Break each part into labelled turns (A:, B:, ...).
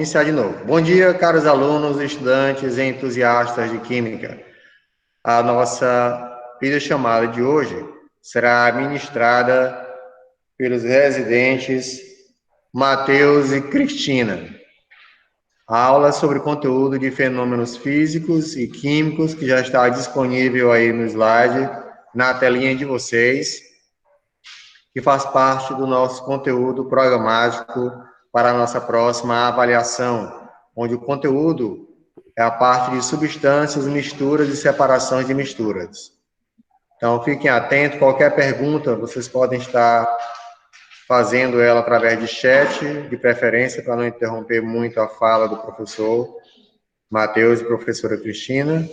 A: Iniciar de novo. Bom dia, caros alunos, estudantes e entusiastas de Química. A nossa videochamada de hoje será ministrada pelos residentes Matheus e Cristina. A aula sobre conteúdo de fenômenos físicos e químicos que já está disponível aí no slide, na telinha de vocês, que faz parte do nosso conteúdo programático para a nossa próxima avaliação, onde o conteúdo é a parte de substâncias, misturas e separações de misturas. Então, fiquem atentos, qualquer pergunta, vocês podem estar fazendo ela através de chat, de preferência, para não interromper muito a fala do professor Matheus e professora Cristina,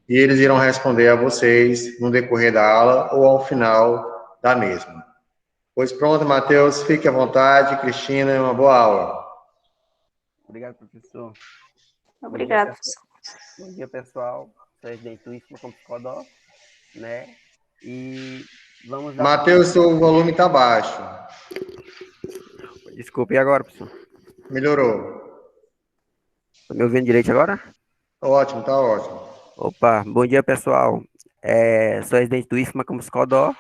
A: e eles irão responder a vocês no decorrer da aula ou ao final da mesma. Pois pronto, Matheus, fique à vontade. Cristina, uma boa aula.
B: Obrigado, professor.
C: Obrigado,
B: professor. Bom dia, pessoal. Sou residente como Psicodó, né? E vamos dar...
A: Matheus, seu volume está baixo.
B: Desculpe, e agora, professor?
A: Melhorou.
B: Tá me ouvindo direito agora?
A: Ótimo, tá ótimo.
B: Opa, bom dia, pessoal. Sou residente do IFMA como Psicodó,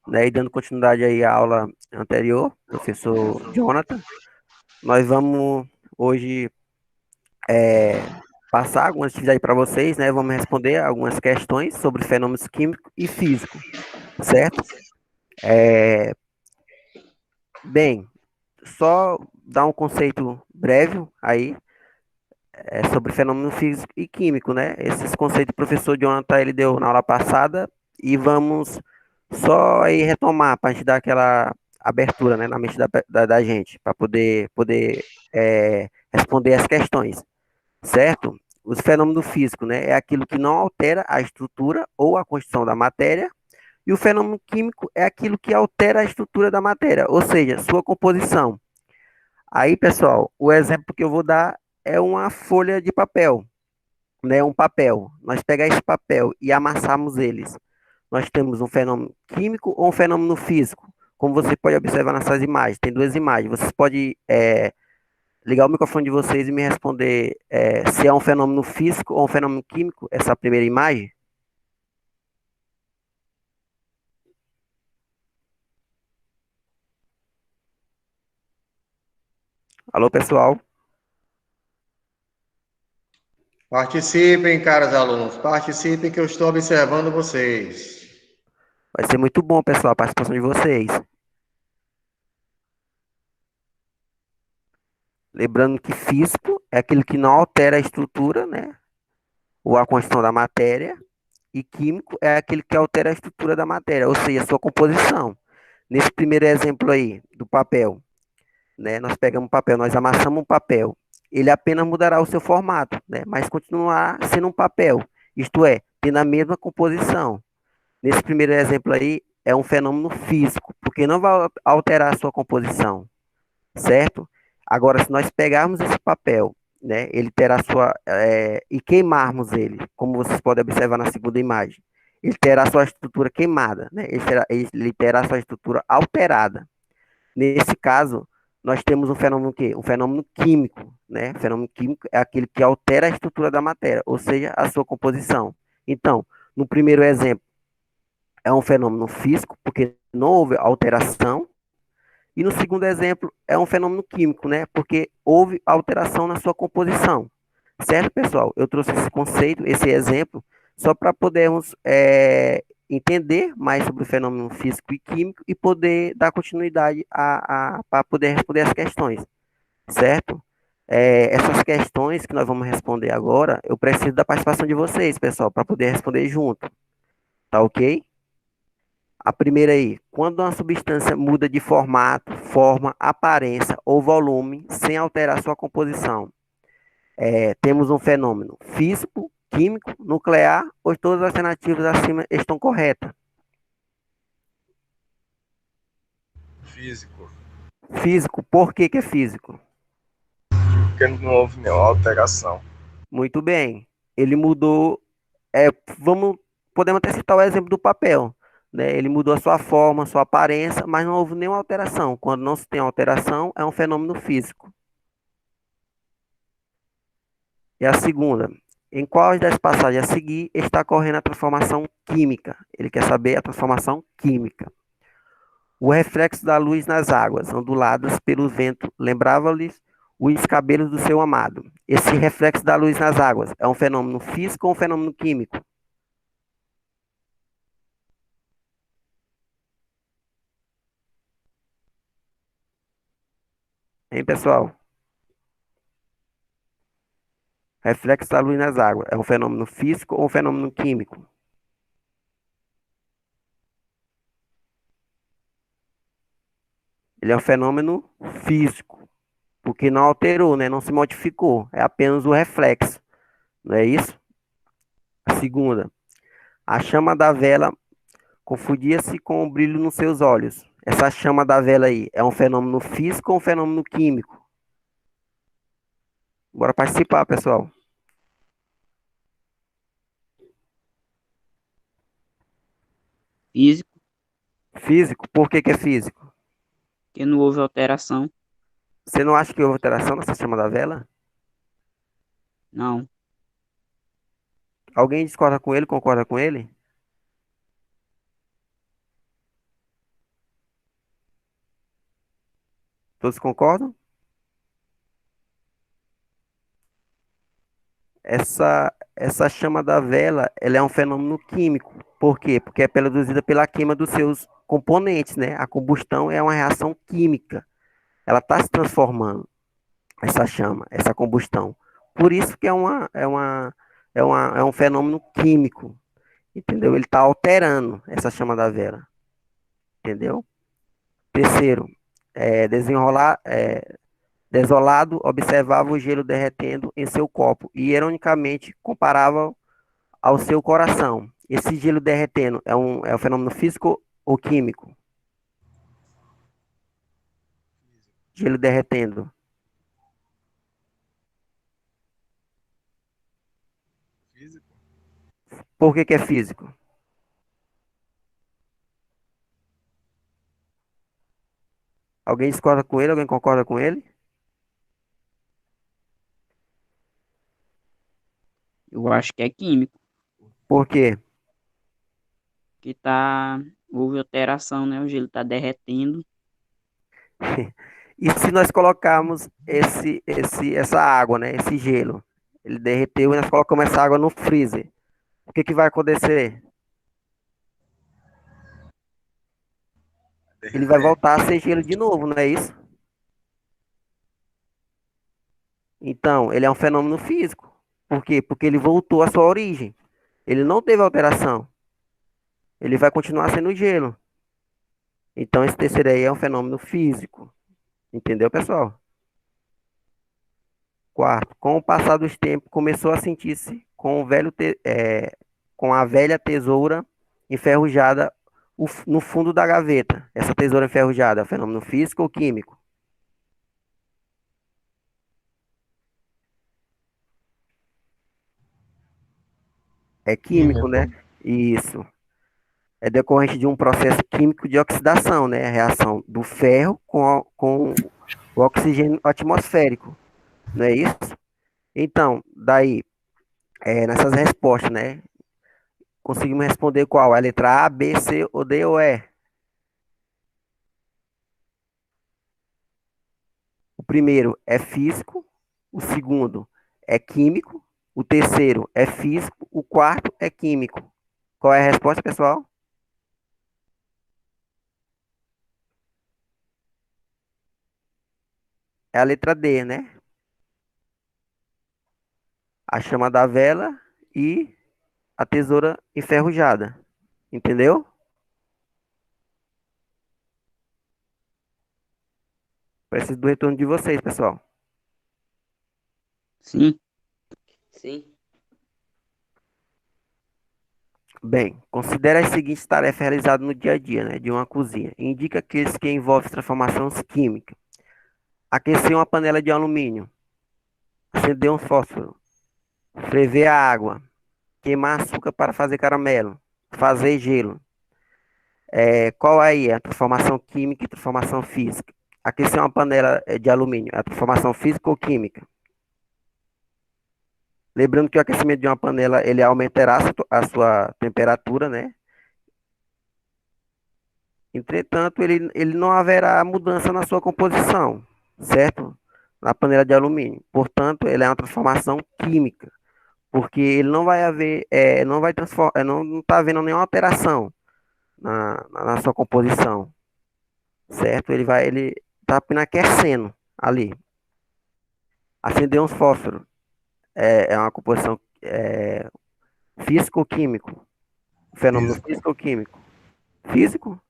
B: né? E dando continuidade aí à aula anterior, professor Jonathan. Nós vamos hoje passar algumas atividades para vocês, né? Vamos responder algumas questões sobre fenômenos químicos e físicos, certo? Bem, só dar um conceito breve aí sobre fenômeno físico e químico, né? Esses conceitos o professor Jonathan ele deu na aula passada e vamos só aí retomar para a gente dar aquela abertura, né, na mente da gente, para poder responder as questões, certo? Os fenômenos físicos, né, é aquilo que não altera a estrutura ou a constituição da matéria, e o fenômeno químico é aquilo que altera a estrutura da matéria, ou seja, sua composição. Aí, pessoal, o exemplo que eu vou dar é uma folha de papel, né, um papel. Nós pegar esse papel e amassarmos eles. Nós temos um fenômeno químico ou um fenômeno físico. Como você pode observar nessas imagens, tem duas imagens. Vocês podem ligar o microfone de vocês e me responder se é um fenômeno físico ou um fenômeno químico, essa primeira imagem. Alô, pessoal?
A: Participem, caros alunos. Participem que eu estou observando vocês.
B: Vai ser muito bom, pessoal, a participação de vocês. Lembrando que físico é aquilo que não altera a estrutura, né? Ou a constituição da matéria. E químico é aquele que altera a estrutura da matéria, ou seja, a sua composição. Nesse primeiro exemplo aí, do papel, né? Nós pegamos um papel, nós amassamos um papel. Ele apenas mudará o seu formato, né? Mas continuará sendo um papel. Isto é, tendo a mesma composição. Nesse primeiro exemplo aí, é um fenômeno físico, porque não vai alterar a sua composição, certo? Agora, se nós pegarmos esse papel, né, ele terá sua, e queimarmos ele, como vocês podem observar na segunda imagem, ele terá sua estrutura queimada, né, ele terá sua estrutura alterada. Nesse caso, nós temos um fenômeno que, um fenômeno químico, né? O fenômeno químico é aquele que altera a estrutura da matéria, ou seja, a sua composição. Então, no primeiro exemplo, é um fenômeno físico, porque não houve alteração. E no segundo exemplo, é um fenômeno químico, né? Porque houve alteração na sua composição. Certo, pessoal? Eu trouxe esse conceito, esse exemplo, só para podermos entender mais sobre o fenômeno físico e químico e poder dar continuidade para poder responder as questões. Certo? Essas questões que nós vamos responder agora, eu preciso da participação de vocês, pessoal, para poder responder junto. Tá ok? A primeira aí, quando uma substância muda de formato, forma, aparência ou volume sem alterar sua composição, temos um fenômeno físico, químico, nuclear, ou todas as alternativas acima estão corretas?
D: Físico.
B: Físico, por que que é físico?
D: Porque não houve nenhuma alteração.
B: Muito bem, ele mudou, podemos até citar o exemplo do papel, né? Ele mudou a sua forma, a sua aparência, mas não houve nenhuma alteração. Quando não se tem alteração, é um fenômeno físico. E a segunda, em qual das passagens a seguir está ocorrendo a transformação química? Ele quer saber a transformação química. O reflexo da luz nas águas, onduladas pelo vento, lembrava-lhes os cabelos do seu amado. Esse reflexo da luz nas águas é um fenômeno físico ou um fenômeno químico? Hein, pessoal? Reflexo da luz nas águas é um fenômeno físico ou um fenômeno químico? Ele é um fenômeno físico, porque não alterou, né? Não se modificou. É apenas o reflexo, não é isso? A segunda, a chama da vela confundia-se com o brilho nos seus olhos. Essa chama da vela aí é um fenômeno físico ou um fenômeno químico? Bora participar, pessoal.
C: Físico,
B: Físico, por que que é físico?
C: que não houve alteração.
B: Você não acha que houve alteração nessa chama da vela?
C: Não.
B: Alguém discorda com ele, concorda com ele? Todos concordam? Essa chama da vela, ela é um fenômeno químico. Por quê? Porque é produzida pela queima dos seus componentes, né? A combustão é uma reação química. Ela está se transformando, essa chama, essa combustão. Por isso que é um fenômeno químico, entendeu? Ele está alterando essa chama da vela, entendeu? Terceiro, desolado, observava o gelo derretendo em seu copo e, ironicamente, comparava ao seu coração. Esse gelo derretendo é um fenômeno físico ou químico? Gelo derretendo.
D: Físico?
B: Por que que é físico? Alguém discorda com ele? Alguém concorda com ele?
C: Eu acho que é químico,
B: Por quê?
C: que tá, houve alteração, né? O gelo tá derretendo.
B: E se nós colocarmos essa água, né? Esse gelo, ele derreteu e nós colocamos essa água no freezer. O que que vai acontecer? Ele vai
D: Derreter.
B: voltar a ser gelo de novo, não é isso? Então, ele é um fenômeno físico. Por quê? Porque ele voltou à sua origem. Ele não teve alteração. Ele vai continuar sendo gelo. Então, esse terceiro aí é um fenômeno físico. Entendeu, pessoal? Quarto, com o passar dos tempos, começou a sentir-se com a velha tesoura enferrujada no fundo da gaveta. Essa tesoura enferrujada é um fenômeno físico ou químico? É químico,
D: Químico.
B: né? Isso. É decorrente de um processo químico de oxidação, né? A reação do ferro com o oxigênio atmosférico, não é isso? Então, daí, nessas respostas, né? Conseguimos responder qual? A letra A, B, C ou D ou E? O primeiro é físico, o segundo é químico, o terceiro é físico, o quarto é químico. Qual é a resposta, pessoal? É a letra D, né? A chama da vela e a tesoura enferrujada. Entendeu? Preciso do retorno de vocês, pessoal.
C: Sim.
E: Sim.
B: Bem, considere as seguintes tarefas realizadas no dia a dia, né, de uma cozinha. Indica aqueles que envolvem transformações químicas. Aquecer uma panela de alumínio. Acender um fósforo. Ferver a água. Queimar açúcar para fazer caramelo. Fazer gelo. Qual aí é a transformação química e transformação física? Aquecer uma panela de alumínio. É a transformação física ou química? Lembrando que o aquecimento de uma panela, ele aumentará a sua temperatura, né? Entretanto, ele não haverá mudança na sua composição, certo? Na panela de alumínio. Portanto, ele é uma transformação química, porque ele não vai haver, não vai transformar, não está havendo nenhuma alteração na sua composição, certo? Ele está apenas aquecendo ali. Acender um fósforo é uma composição físico-químico, fenômeno
D: Físico.
B: físico-químico. Físico?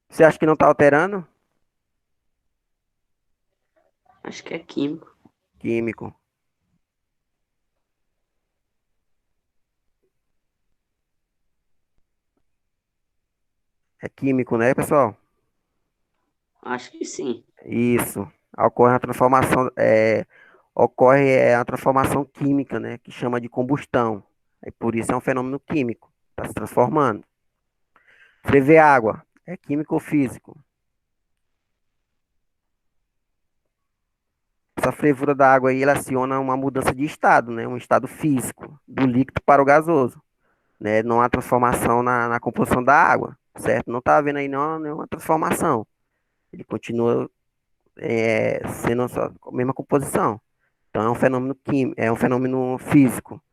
B: Você acha que não está alterando?
C: Acho que é químico.
B: Químico. É químico, né, pessoal?
C: Acho que sim.
B: Isso. Ocorre a transformação química, né, que chama de combustão. E por isso é um fenômeno químico. Está se transformando. Ferver água. É químico ou físico? Essa fervura da água aí, ela aciona uma mudança de estado, né? Um estado físico, do líquido para o gasoso, né? Não há transformação na composição da água, certo? Não está havendo aí nenhuma transformação. Ele continua sendo a mesma composição. Então é um fenômeno químico, é um fenômeno físico.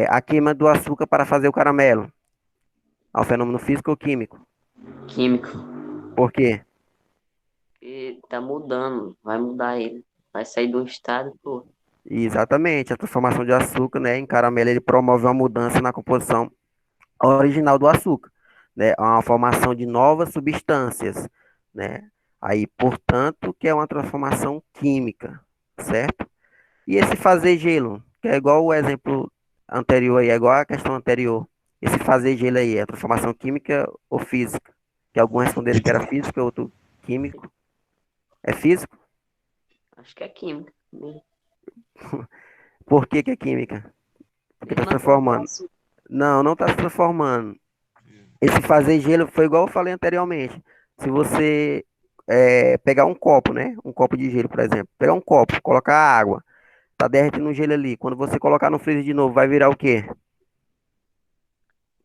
B: A queima do açúcar para fazer o caramelo. É um fenômeno físico ou químico?
C: Químico.
B: Por quê?
C: E tá mudando. Vai mudar ele. Vai sair de um estado pro outro.
B: Exatamente, a transformação de açúcar, né, em caramelo, ele promove uma mudança na composição original do açúcar, né? Uma formação de novas substâncias, né? Aí, portanto, que é uma transformação química, certo? E esse fazer gelo, que é igual o exemplo anterior aí, é igual a questão anterior. Esse fazer gelo aí, é transformação química ou física? Que alguns responderam que era física, outro químico. É físico?
C: Acho que é química.
B: Por que que é química? Porque está
C: Mesma
B: se
C: coisa do
B: transformando.
C: açúcar.
B: Não, não está se transformando. Esse fazer gelo foi igual eu falei anteriormente. Se você pegar um copo, né? Um copo de gelo, por exemplo. Pegar um copo, colocar água, tá derretendo o gelo ali. Quando você colocar no freezer de novo, vai virar o quê?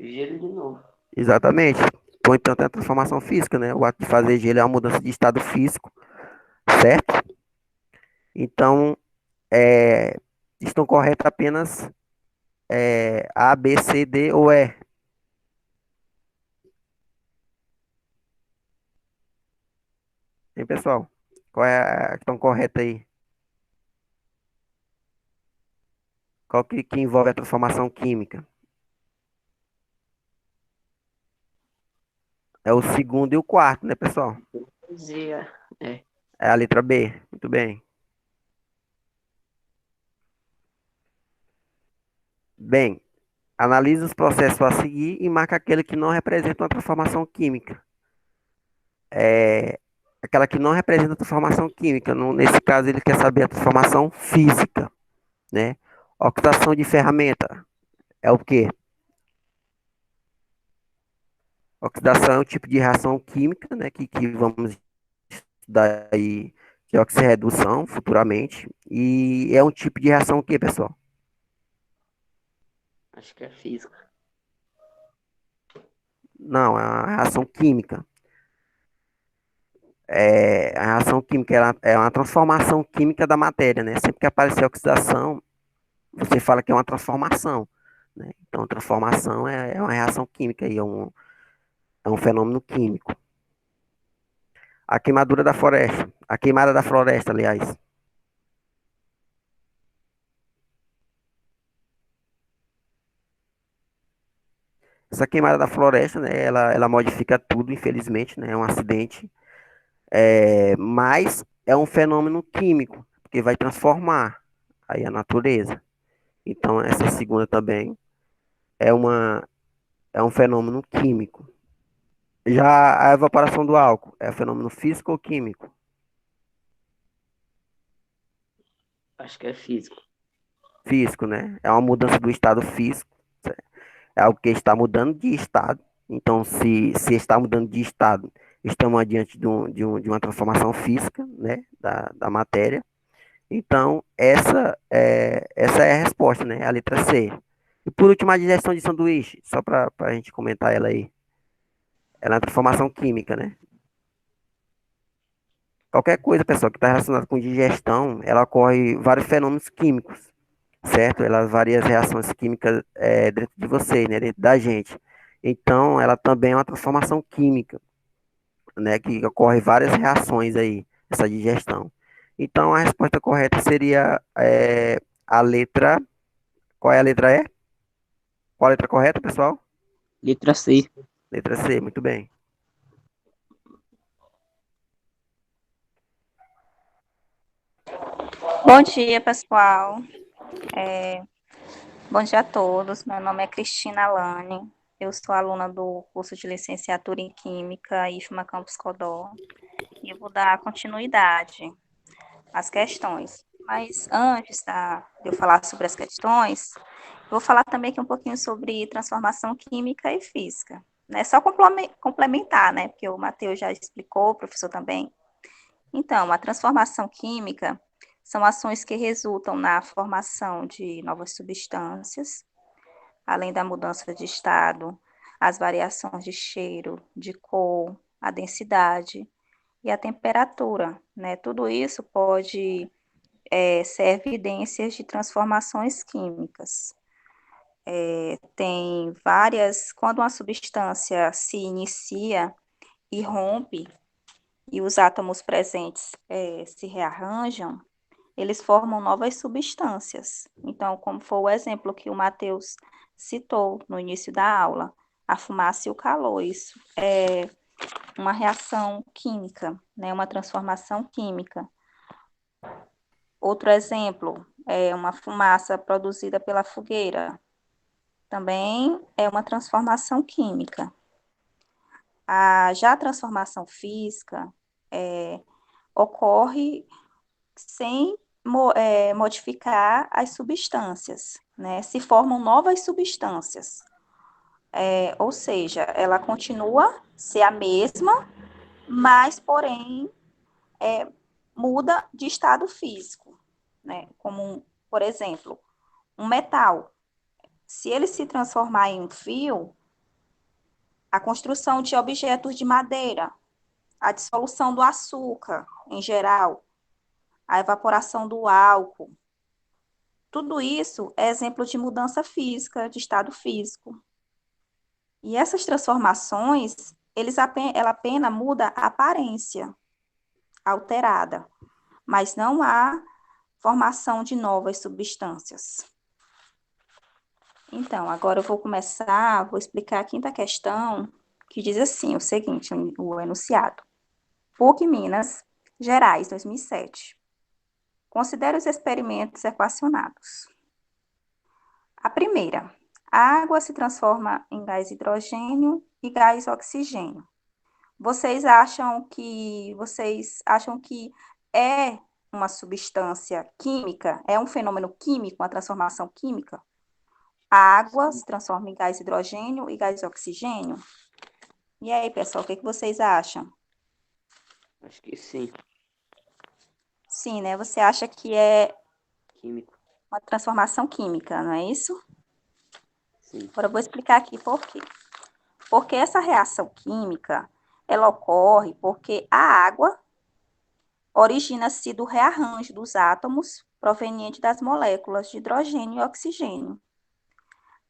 C: Gelo de novo.
B: Exatamente. Ou então tem a transformação física, né? O ato de fazer gelo é uma mudança de estado físico, certo? Então, é, estão corretas apenas A, B, C, D ou E. Hein, pessoal? Qual é a questão correta aí? Qual que envolve a transformação química? É o segundo e o quarto, né, pessoal?
C: Dizia. É.
B: É a letra B. Muito bem. Bem, analisa os processos a seguir e marca aquele que não representa uma transformação química. É aquela que não representa a transformação química. Nesse caso, ele quer saber a transformação física, né? Oxidação de ferramenta é o quê? Oxidação é um tipo de reação química, né? Que vamos estudar aí de oxirredução futuramente. E é um tipo de reação o quê, pessoal?
C: Acho que é física.
B: Não, é uma reação química. A reação química ela é uma transformação química da matéria, né? Sempre que aparecer oxidação, você fala que é uma transformação, né? Então, transformação é uma reação química e é um fenômeno químico. A queimadura da floresta, a queimada da floresta, aliás. Essa queimada da floresta, né? Ela modifica tudo, infelizmente, né? É um acidente, mas é um fenômeno químico, porque vai transformar aí a natureza. Então, essa segunda também é uma é um fenômeno químico. Já a evaporação do álcool é um fenômeno físico ou químico?
C: Acho que é físico.
B: Físico, né? É uma mudança do estado físico. É algo que está mudando de estado. Então, se está mudando de estado, estamos adiante de uma transformação física, né? Da matéria. Então, essa é a resposta, né? A letra C. E por último, a digestão de sanduíche, só para a gente comentar ela aí. Ela é uma transformação química, né? Qualquer coisa, pessoal, que está relacionada com digestão, ela ocorre vários fenômenos químicos, certo? Ela varia as reações químicas dentro de você, né? Dentro da gente. Então, ela também é uma transformação química, né? Que ocorre várias reações aí, essa digestão. Então, a resposta correta seria a letra. Qual é a letra E? Qual a letra correta, pessoal?
C: Letra C.
B: Letra C, muito bem.
E: Bom dia, pessoal. Bom dia a todos. Meu nome é Cristina Lane. Eu sou aluna do curso de licenciatura em Química, IFMA Campus Codó, e eu vou dar continuidade às questões. Mas antes de eu falar sobre as questões, eu vou falar também aqui um pouquinho sobre transformação química e física. Né? Só complementar, né? Porque o Matheus já explicou, o professor também. Então, a transformação química são ações que resultam na formação de novas substâncias, além da mudança de estado, as variações de cheiro, de cor, a densidade e a temperatura, né? Tudo isso pode ser evidências de transformações químicas. Tem várias, quando uma substância se inicia e rompe, e os átomos presentes se rearranjam, eles formam novas substâncias. Então, como foi o exemplo que o Matheus citou no início da aula, a fumaça e o calor, isso é uma reação química, né, uma transformação química. Outro exemplo é uma fumaça produzida pela fogueira, também é uma transformação química. Já a transformação física ocorre sem modificar as substâncias, né? Se formam novas substâncias. Ou seja, ela continua a ser a mesma, mas, porém, muda de estado físico, né? Como, por exemplo, um metal. Se ele se transformar em um fio, a construção de objetos de madeira, a dissolução do açúcar, em geral, a evaporação do álcool, tudo isso é exemplo de mudança física, de estado físico. E essas transformações, ela apenas muda a aparência alterada, mas não há formação de novas substâncias. Então, agora eu vou explicar a quinta questão, que diz assim, o seguinte, o enunciado. PUC Minas Gerais, 2007. Considere os experimentos equacionados. A primeira, a água se transforma em gás hidrogênio e gás oxigênio. Vocês acham que é uma substância química? É um fenômeno químico, uma transformação química? A água se transforma em gás hidrogênio e gás oxigênio? E aí, pessoal, o que vocês acham?
C: Acho que sim.
E: Sim, né? Você acha que é
C: Químico.
E: uma transformação química, não é isso?
C: Sim.
E: Agora eu vou explicar aqui por quê. Porque essa reação química, ela ocorre porque a água origina-se do rearranjo dos átomos proveniente das moléculas de hidrogênio e oxigênio.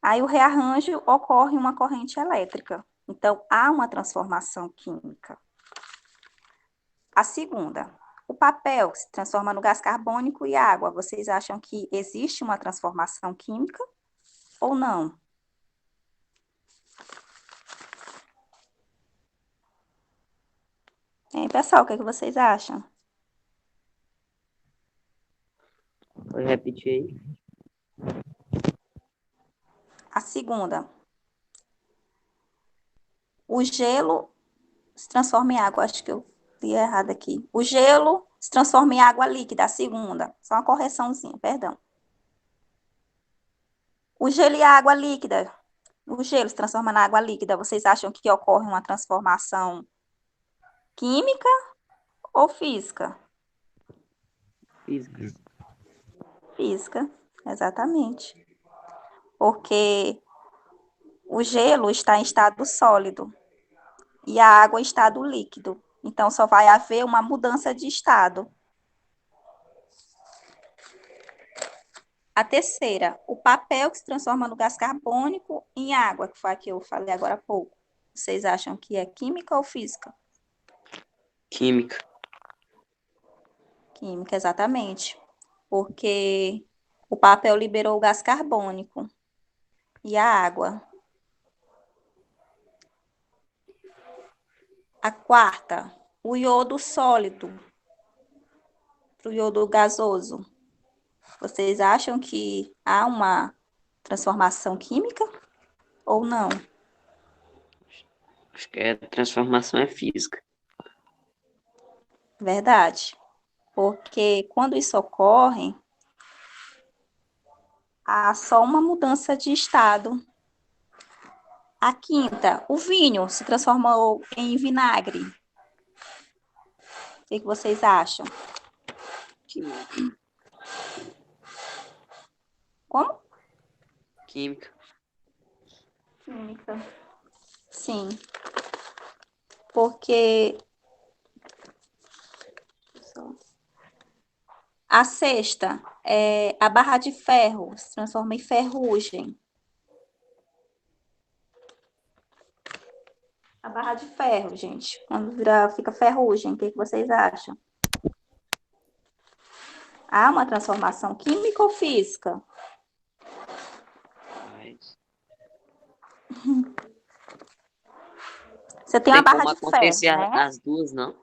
E: Aí o rearranjo ocorre uma corrente elétrica. Então, há uma transformação química. A segunda, o papel se transforma no gás carbônico e água. Vocês acham que existe uma transformação química ou não? Hein, pessoal, o que vocês acham?
C: Pode repetir aí?
E: A segunda, o gelo se transforma em água. Acho que eu li errado aqui. O gelo se transforma em água líquida. A segunda, só uma correçãozinha, perdão. O gelo e a água líquida. O gelo se transforma na água líquida. Vocês acham que ocorre uma transformação química ou física?
C: Física.
E: Física, exatamente. Porque o gelo está em estado sólido e a água em estado líquido. Então, só vai haver uma mudança de estado. A terceira, o papel que se transforma no gás carbônico em água, que foi a que eu falei agora há pouco. Vocês acham que é química ou física?
C: Química.
E: Química, exatamente. Porque o papel liberou o gás carbônico e a água. A quarta, o iodo sólido para o iodo gasoso. Vocês acham que há uma transformação química ou não?
C: Acho que a transformação é física.
E: Verdade. Porque quando isso ocorre, há só uma mudança de estado. A quinta, o vinho se transformou em vinagre. O que vocês acham?
C: Química.
E: Como?
C: Química.
E: Química. Sim. Porque a sexta, a barra de ferro se transforma em ferrugem. A barra de ferro, gente, quando fica ferrugem, o que vocês acham? Há uma transformação química ou física?
C: Mas
E: Você tem uma
C: tem
E: barra
C: como
E: de ferro,
C: acontecer
E: né?
C: as duas, não?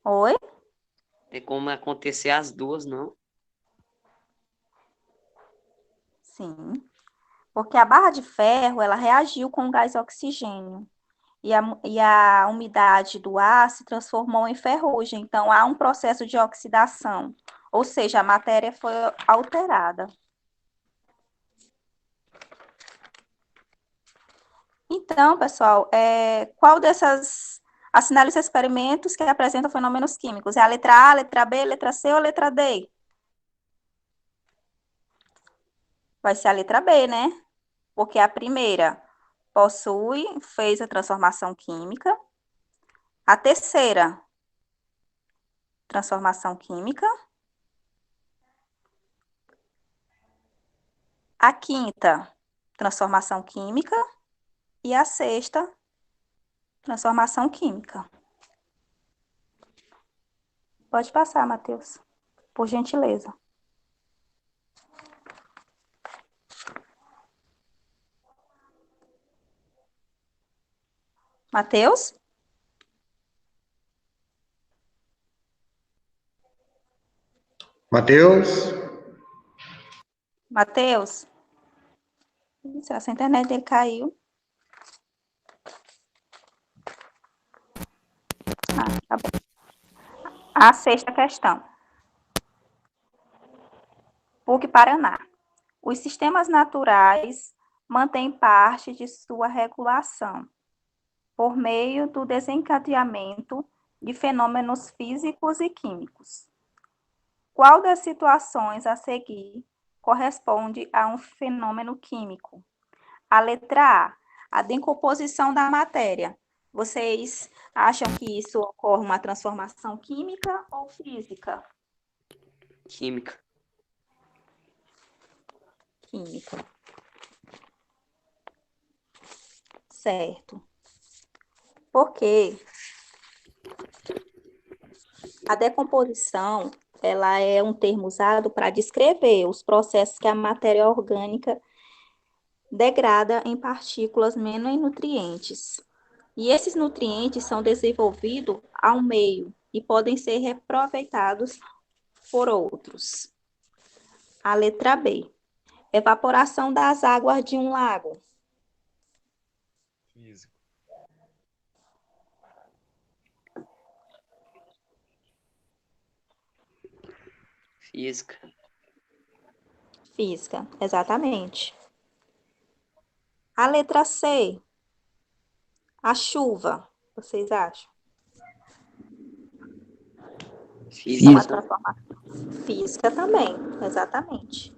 E: Oi?
C: Tem como acontecer as duas, não?
E: Sim. Porque a barra de ferro, ela reagiu com o gás oxigênio. E a umidade do ar se transformou em ferrugem. Então, há um processo de oxidação. Ou seja, a matéria foi alterada. Então, pessoal, qual dessas... Assinale os experimentos que apresentam fenômenos químicos. É a letra A, letra B, letra C ou letra D? Vai ser a letra B, né? Porque a primeira fez a transformação química. A terceira, transformação química. A quinta, transformação química. E a sexta, transformação química. Pode passar, Matheus, por gentileza. Matheus?
A: Matheus?
E: Matheus? Essa internet dele caiu. Tá bom. A sexta questão. PUC Paraná. Os sistemas naturais mantêm parte de sua regulação por meio do desencadeamento de fenômenos físicos e químicos. Qual das situações a seguir corresponde a um fenômeno químico? A letra A decomposição da matéria. Vocês acham que isso ocorre uma transformação química ou física?
C: Química.
E: Química. Certo. Porque a decomposição, ela é um termo usado para descrever os processos que a matéria orgânica degrada em partículas menos nutrientes. E esses nutrientes são desenvolvidos ao meio e podem ser reaproveitados por outros. A letra B. Evaporação das águas de um lago.
D: Físico.
C: Física.
E: Física, exatamente. A letra C. A chuva. Vocês acham? É uma
C: Física.
E: transformação física também, exatamente.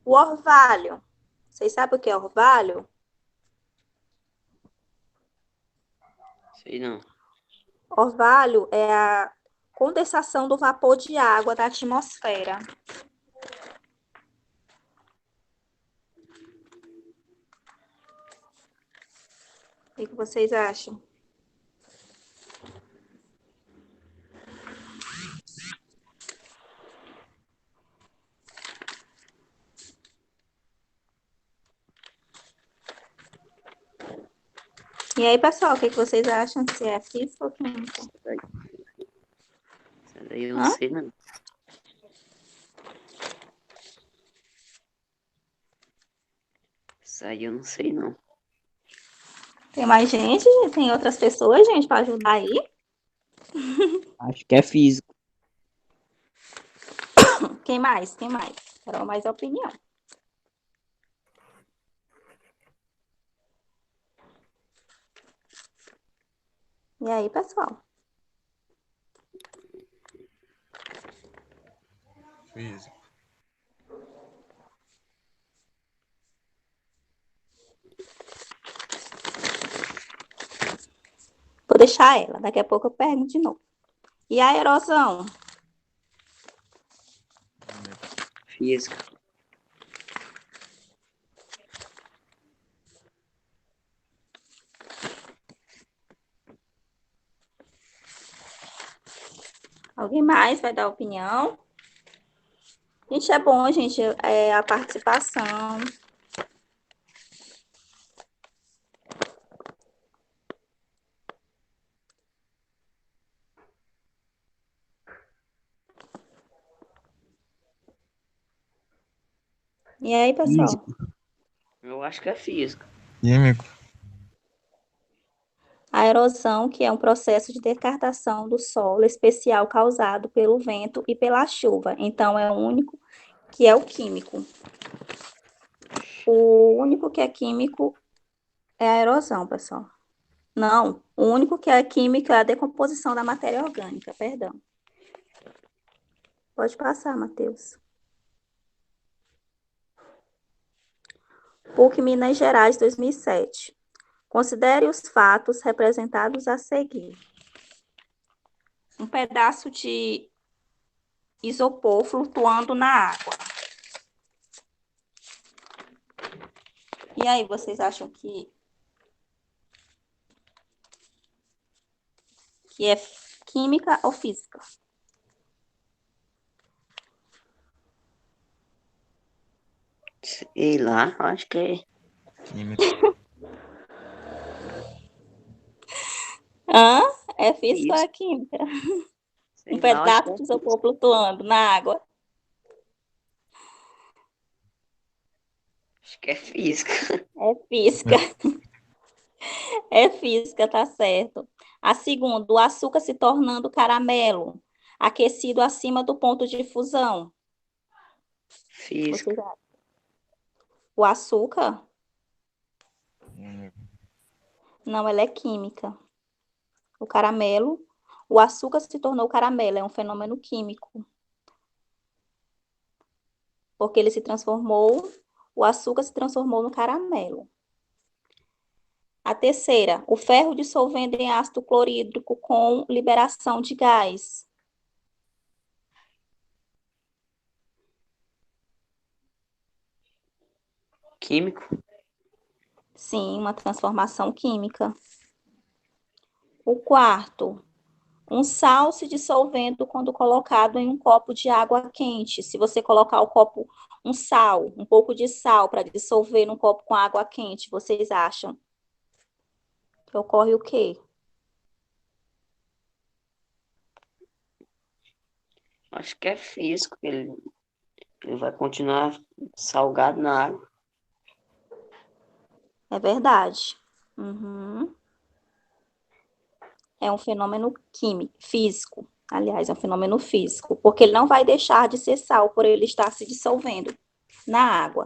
E: O orvalho. Vocês sabem o que é orvalho?
C: Sei não.
E: Orvalho é a condensação do vapor de água da atmosfera. O que vocês acham? E aí, pessoal, o que vocês acham? Se é física ou química?
C: Isso daí eu não
E: Hã?
C: sei não. Isso aí eu não sei não.
E: Tem mais gente? Tem outras pessoas, gente, para ajudar aí?
C: Acho que é físico.
E: Quem mais? Quem mais? Quero mais opinião. E aí, pessoal?
D: Físico.
E: Vou deixar ela. Daqui a pouco eu pergunto de novo. E a erosão?
C: Física.
E: Alguém mais vai dar opinião? Gente, é bom, gente, a participação. E aí, pessoal?
C: Físico. Eu acho que é física.
D: Químico.
E: A erosão, que é um processo de decartação do solo especial causado pelo vento e pela chuva. Então, é o único que é o químico. O único que é químico é a erosão, pessoal. Não, o único que é químico é a decomposição da matéria orgânica, perdão. Pode passar, Matheus. PUC Minas Gerais, 2007. Considere os fatos representados a seguir. Um pedaço de isopor flutuando na água. E aí, vocês acham que é química ou física?
C: Sei lá, acho que é.
D: Químico.
E: Hã? É física ou
C: Isso.
E: é química?
C: Sei
E: Um
C: lá, acho que
E: pedaço
C: é
E: de isopor flutuando na água.
C: Acho que é física.
E: É física. É física, tá certo. A segunda, o açúcar se tornando caramelo, aquecido acima do ponto de fusão.
C: Física.
E: Vocês acham? O açúcar?
D: Químico.
E: Não, ela é química. O caramelo, o açúcar se tornou caramelo, é um fenômeno químico. Porque ele se transformou, o açúcar se transformou no caramelo. A terceira, o ferro dissolvendo em ácido clorídrico com liberação de gás.
C: Químico.
E: Sim, uma transformação química. O quarto, um sal se dissolvendo quando colocado em um copo de água quente. Se você colocar o copo, um pouco de sal para dissolver num copo com água quente, vocês acham que ocorre o quê?
C: Acho que é físico. Ele vai continuar salgado na água.
E: É verdade. Uhum. É um fenômeno químico, físico. Aliás, é um fenômeno físico, porque ele não vai deixar de ser sal por ele estar se dissolvendo na água.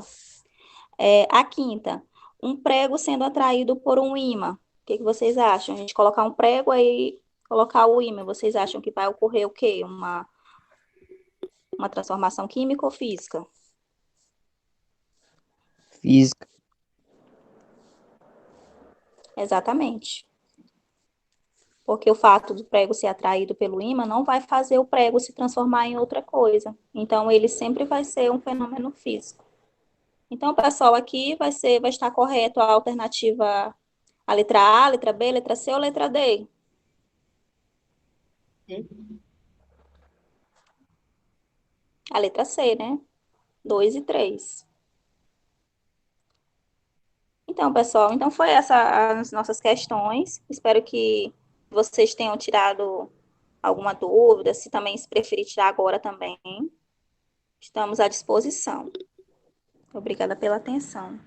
E: A quinta, um prego sendo atraído por um ímã. O que vocês acham? A gente colocar um prego aí, colocar o ímã, vocês acham que vai ocorrer o quê? Uma transformação química ou física?
C: Física.
E: Exatamente. Porque o fato do prego ser atraído pelo ímã não vai fazer o prego se transformar em outra coisa. Então, ele sempre vai ser um fenômeno físico. Então, pessoal, aqui vai estar correto a alternativa, a letra A, a letra B, a letra C ou a letra D? A letra C, né? 2 e 3. Então, pessoal, então foi essa as nossas questões. Espero que vocês tenham tirado alguma dúvida, se também se preferir tirar agora também. Estamos à disposição. Obrigada pela atenção.